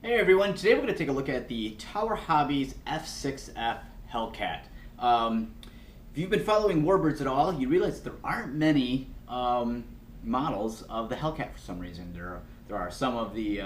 Hey everyone, today we're going to take a look at the Tower Hobbies F6F Hellcat. If you've been following warbirds at all, you realize there aren't many models of the Hellcat for some reason. There are some of the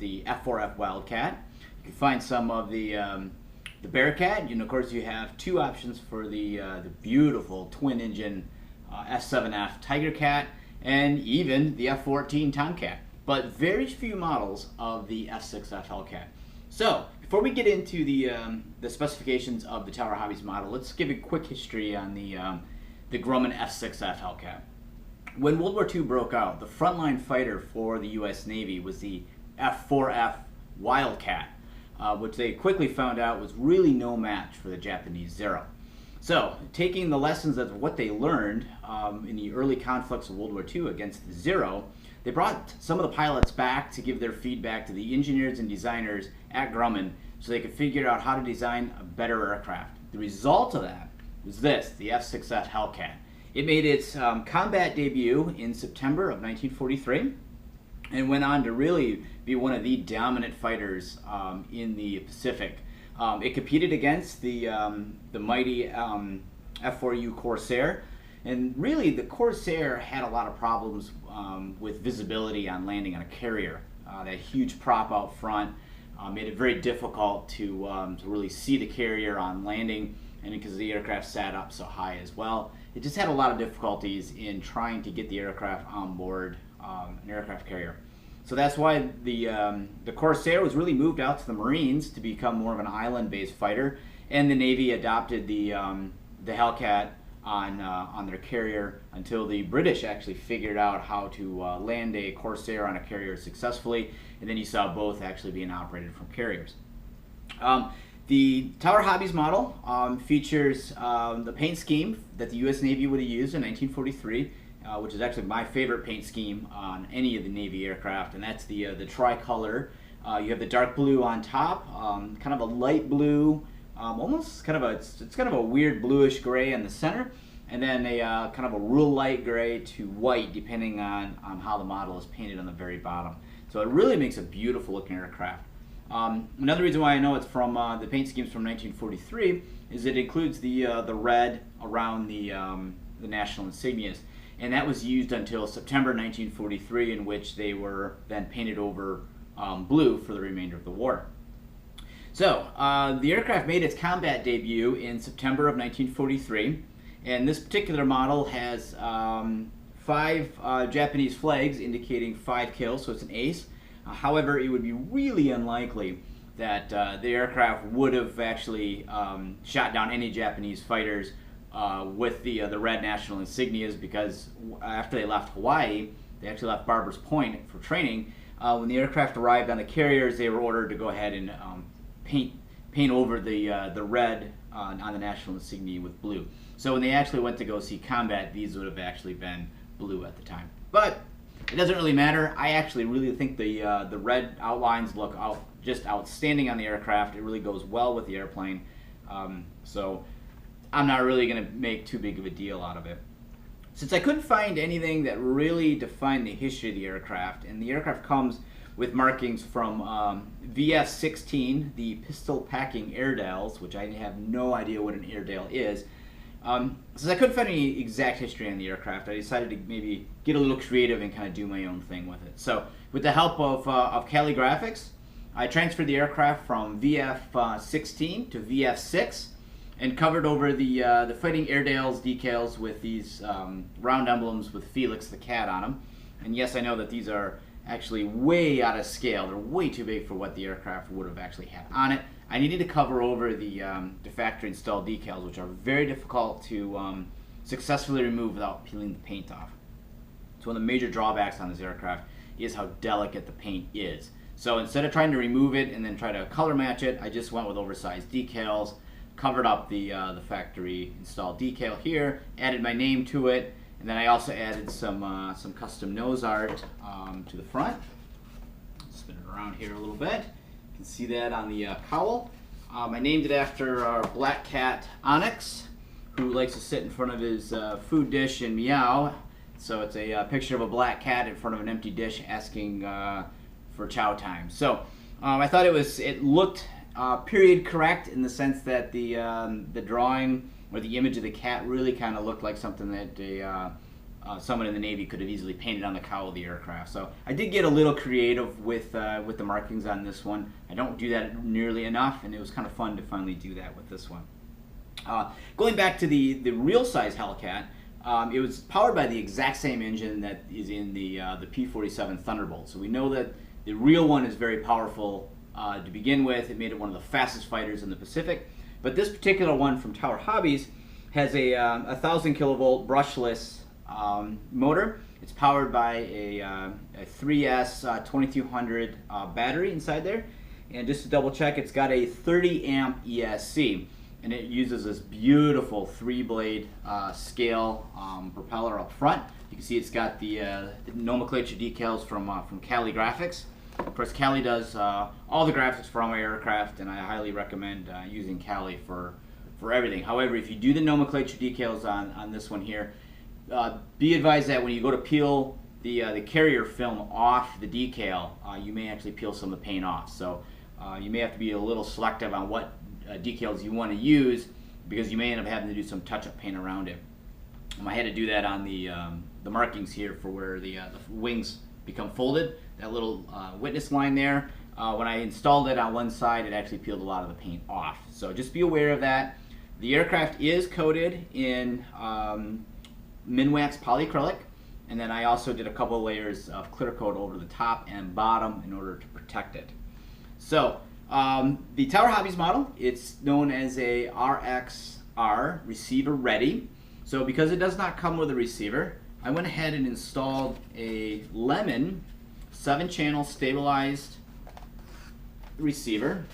F4F Wildcat. You can find some of the Bearcat, and of course you have two options for the beautiful twin-engine F7F Tiger Cat, and even the F14 Tomcat. But very few models of the F6F Hellcat. So before we get into the specifications of the Tower Hobbies model, let's give a quick history on the Grumman F6F Hellcat. When World War II broke out, the frontline fighter for the U.S. Navy was the F4F Wildcat, which they quickly found out was really no match for the Japanese Zero. So, taking the lessons of what they learned in the early conflicts of World War II against the Zero, they brought some of the pilots back to give their feedback to the engineers and designers at Grumman so they could figure out how to design a better aircraft. The result of that was this, the F6F Hellcat. It made its combat debut in September of 1943 and went on to really be one of the dominant fighters in the Pacific. It competed against the mighty F4U Corsair, and really the Corsair had a lot of problems with visibility on landing on a carrier. That huge prop out front made it very difficult to really see the carrier on landing, and because the aircraft sat up so high as well, it just had a lot of difficulties in trying to get the aircraft on board an aircraft carrier. So that's why the Corsair was really moved out to the Marines to become more of an island-based fighter, and the Navy adopted the Hellcat on their carrier until the British actually figured out how to land a Corsair on a carrier successfully, and then you saw both actually being operated from carriers. The Tower Hobbies model features the paint scheme that the U.S. Navy would have used in 1943. Which is actually my favorite paint scheme on any of the Navy aircraft, and that's the tricolor. You have the dark blue on top, kind of a light blue, almost kind of it's kind of a weird bluish gray in the center, and then a kind of a real light gray to white, depending on how the model is painted on the very bottom. So it really makes a beautiful looking aircraft. Another reason why I know it's from the paint schemes from 1943 is it includes the red around the national insignias. And that was used until September 1943, in which they were then painted over blue for the remainder of the war. So, the aircraft made its combat debut in September of 1943, and this particular model has 5 Japanese flags indicating 5 kills, so it's an ace. However, it would be really unlikely that the aircraft would have actually shot down any Japanese fighters with the red national insignias, because after they left Hawaii, they actually left Barbers Point for training. When the aircraft arrived on the carriers, they were ordered to go ahead and paint over the red on the national insignia with blue. So when they actually went to go see combat, these would have actually been blue at the time. But it doesn't really matter. I actually really think the red outlines look just outstanding on the aircraft. It really goes well with the airplane. So I'm not really going to make too big of a deal out of it. Since I couldn't find anything that really defined the history of the aircraft, and the aircraft comes with markings from VF-16, the pistol packing Airedales, which I have no idea what an Airedale is. Since I couldn't find any exact history on the aircraft, I decided to maybe get a little creative and kind of do my own thing with it. So with the help of Cali Graphics, I transferred the aircraft from VF-16 to VF-6, and covered over the Fighting Airedales decals with these round emblems with Felix the cat on them. And yes, I know that these are actually way out of scale. They're way too big for what the aircraft would have actually had on it. I needed to cover over the factory installed decals, which are very difficult to successfully remove without peeling the paint off. So one of the major drawbacks on this aircraft is how delicate the paint is. So instead of trying to remove it and then try to color match it, I just went with oversized decals, covered up the factory installed decal here, added my name to it, and then I also added some custom nose art to the front. Spin it around here a little bit. You can see that on the cowl. I named it after our black cat Onyx, who likes to sit in front of his food dish and meow. So it's a picture of a black cat in front of an empty dish asking for chow time. So I thought it looked period correct in the sense that the drawing or the image of the cat really kind of looked like something that someone in the Navy could have easily painted on the cowl of the aircraft. So I did get a little creative with the markings on this one. I don't do that nearly enough, and it was kind of fun to finally do that with this one. Going back to the real size Hellcat, it was powered by the exact same engine that is in the P-47 Thunderbolt. So we know that the real one is very powerful to begin with. It made it one of the fastest fighters in the Pacific. But this particular one from Tower Hobbies has a 1,000 kilovolt brushless motor. It's powered by a 3S 2200 battery inside there. And just to double check, it's got a 30 amp ESC. And it uses this beautiful 3-blade scale propeller up front. You can see it's got the nomenclature decals from Cali Graphics. Of course, Cali does all the graphics for all my aircraft, and I highly recommend using Cali for everything. However, if you do the nomenclature decals on this one here, be advised that when you go to peel the carrier film off the decal, you may actually peel some of the paint off. So you may have to be a little selective on what decals you want to use, because you may end up having to do some touch-up paint around it. I had to do that on the markings here for where the wings become folded. That little witness line there, when I installed it on one side, it actually peeled a lot of the paint off. So just be aware of that. The aircraft is coated in Minwax polyacrylic, and then I also did a couple of layers of clear coat over the top and bottom in order to protect it. So the Tower Hobbies model, it's known as a RXR, receiver ready. So because it does not come with a receiver, I went ahead and installed a Lemon 7-channel stabilized receiver.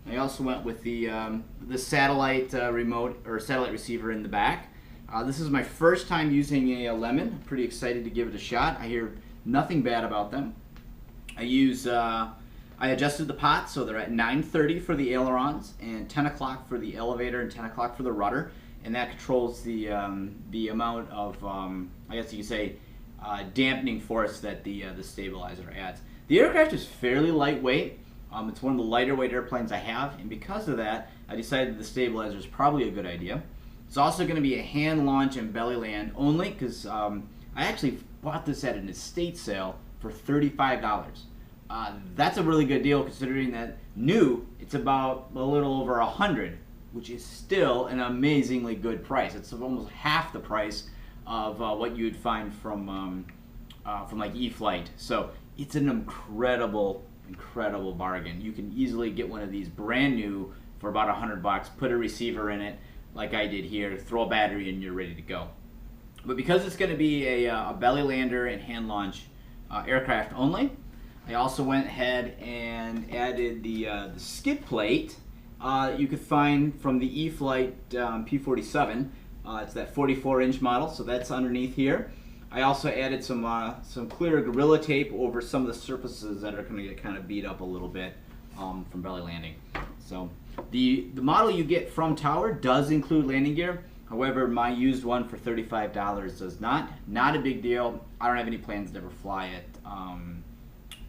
I also went with the satellite remote or satellite receiver in the back. This is my first time using a Lemon. I'm pretty excited to give it a shot. I hear nothing bad about them. I adjusted the pots so they're at 9:30 for the ailerons and 10 o'clock for the elevator and 10 o'clock for the rudder, and that controls the amount of I guess you could say dampening force that the stabilizer adds. The aircraft is fairly lightweight. It's one of the lighter weight airplanes I have, and because of that, I decided the stabilizer is probably a good idea. It's also going to be a hand launch and belly land only, because I actually bought this at an estate sale for $35. That's a really good deal, considering that new, it's about a little over $100, which is still an amazingly good price. It's almost half the price of what you would find from like E-Flight. So it's an incredible bargain. You can easily get one of these brand new for about $100. Put a receiver in it, like I did here, throw a battery and you're ready to go. But because it's going to be a belly lander and hand launch aircraft only, I also went ahead and added the skid plate you could find from the E-Flight P-47. It's that 44-inch model, so that's underneath here. I also added some clear Gorilla Tape over some of the surfaces that are going to get kind of beat up a little bit from belly landing. So the model you get from Tower does include landing gear. However, my used one for $35 does not. Not a big deal. I don't have any plans to ever fly it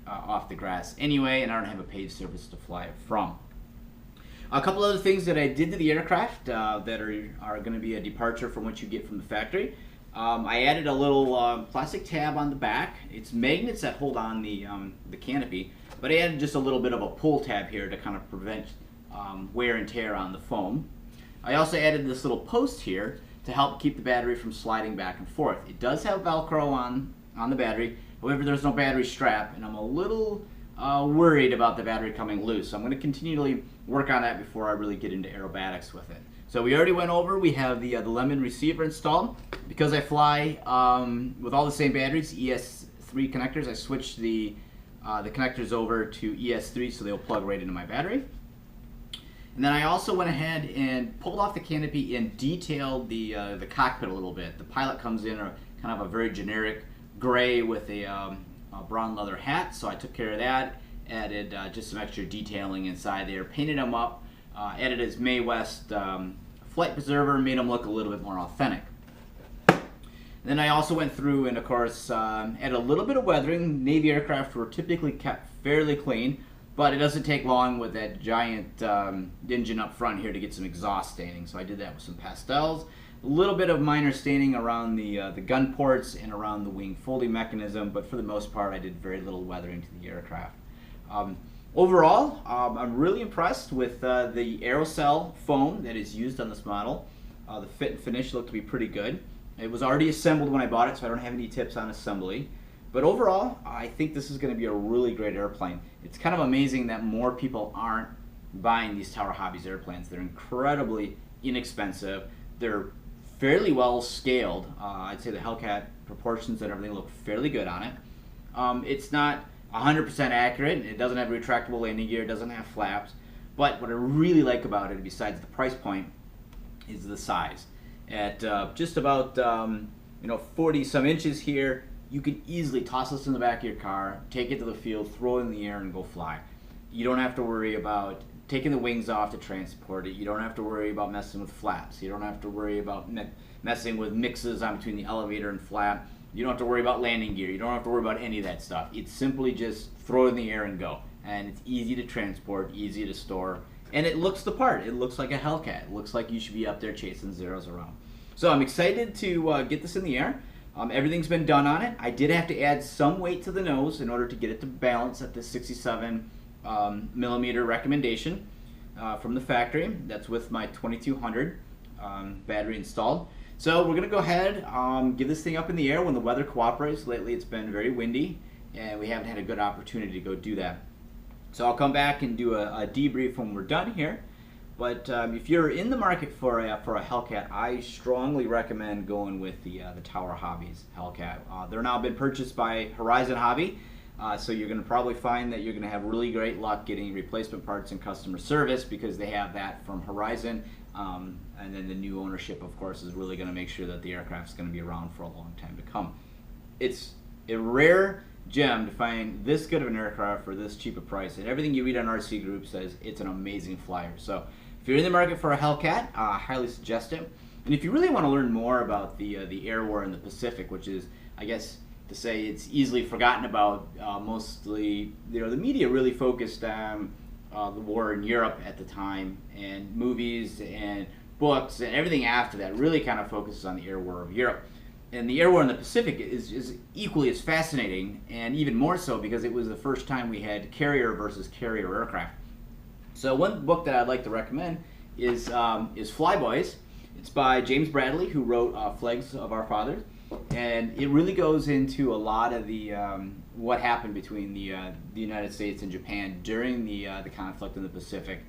off the grass anyway, and I don't have a paid service to fly it from. A couple other things that I did to the aircraft that are going to be a departure from what you get from the factory. I added a little plastic tab on the back. It's magnets that hold on the canopy, but I added just a little bit of a pull tab here to kind of prevent wear and tear on the foam. I also added this little post here to help keep the battery from sliding back and forth. It does have Velcro on the battery, however there's no battery strap, and I'm a little worried about the battery coming loose. So I'm going to continually work on that before I really get into aerobatics with it. So we already went over, we have the Lemon receiver installed. Because I fly with all the same batteries, ES3 connectors, I switched the connectors over to ES3 so they'll plug right into my battery. And then I also went ahead and pulled off the canopy and detailed the cockpit a little bit. The pilot comes in kind of a very generic gray with a brown leather hat, so I took care of that, added just some extra detailing inside there, painted him up, added his Mae West flight preserver, made him look a little bit more authentic. Then I also went through and, of course, added a little bit of weathering. Navy aircraft were typically kept fairly clean. but it doesn't take long with that giant engine up front here to get some exhaust staining. So I did that with some pastels, a little bit of minor staining around the gun ports and around the wing folding mechanism, but for the most part I did very little weathering to the aircraft. Overall, I'm really impressed with the aerocell foam that is used on this model. The fit and finish looked to be pretty good. It was already assembled when I bought it, so I don't have any tips on assembly. But overall, I think this is going to be a really great airplane. It's kind of amazing that more people aren't buying these Tower Hobbies airplanes. They're incredibly inexpensive. They're fairly well scaled. I'd say the Hellcat proportions and everything look fairly good on it. It's not 100% accurate. It doesn't have a retractable landing gear. It doesn't have flaps. But what I really like about it, besides the price point, is the size. At just about 40 some inches here, you can easily toss this in the back of your car, take it to the field, throw it in the air, and go fly. You don't have to worry about taking the wings off to transport it. You don't have to worry about messing with flaps. You don't have to worry about messing with mixes on between the elevator and flap. You don't have to worry about landing gear. You don't have to worry about any of that stuff. It's simply just throw it in the air and go. And it's easy to transport, easy to store, and it looks the part. It looks like a Hellcat. It looks like you should be up there chasing zeros around. So I'm excited to get this in the air. Everything's been done on it. I did have to add some weight to the nose in order to get it to balance at the 67 millimeter recommendation from the factory. That's with my 2200 battery installed. So we're going to go ahead, give this thing up in the air when the weather cooperates. Lately it's been very windy and we haven't had a good opportunity to go do that. So I'll come back and do a debrief when we're done here. But if you're in the market for a Hellcat, I strongly recommend going with the Tower Hobbies Hellcat. They're now been purchased by Horizon Hobby, so you're going to probably find that you're going to have really great luck getting replacement parts and customer service because they have that from Horizon. And then the new ownership, of course, is really going to make sure that the aircraft's going to be around for a long time to come. It's a rare gem to find this good of an aircraft for this cheap a price, and everything you read on RC Group says it's an amazing flyer. So if you're in the market for a Hellcat, I highly suggest it. And if you really want to learn more about the air war in the Pacific, which is, I guess, to say it's easily forgotten about, mostly, the media really focused on the war in Europe at the time, and movies and books and everything after that really kind of focuses on the air war of Europe. And the air war in the Pacific is equally as fascinating, and even more so because it was the first time we had carrier versus carrier aircraft. So one book that I'd like to recommend is Flyboys. It's by James Bradley, who wrote Flags of Our Fathers, and it really goes into a lot of the what happened between the United States and Japan during the conflict in the Pacific,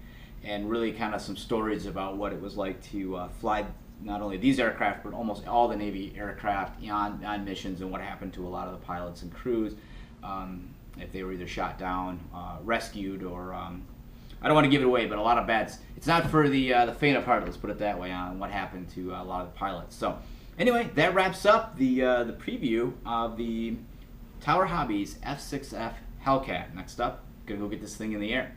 and really kind of some stories about what it was like to fly not only these aircraft but almost all the Navy aircraft on missions, and what happened to a lot of the pilots and crews if they were either shot down, rescued, or I don't want to give it away, but a lot of bad. It's not for the faint of heart. Let's put it that way on what happened to a lot of the pilots. So anyway, that wraps up the preview of the Tower Hobbies F6F Hellcat. Next up, gonna go get this thing in the air.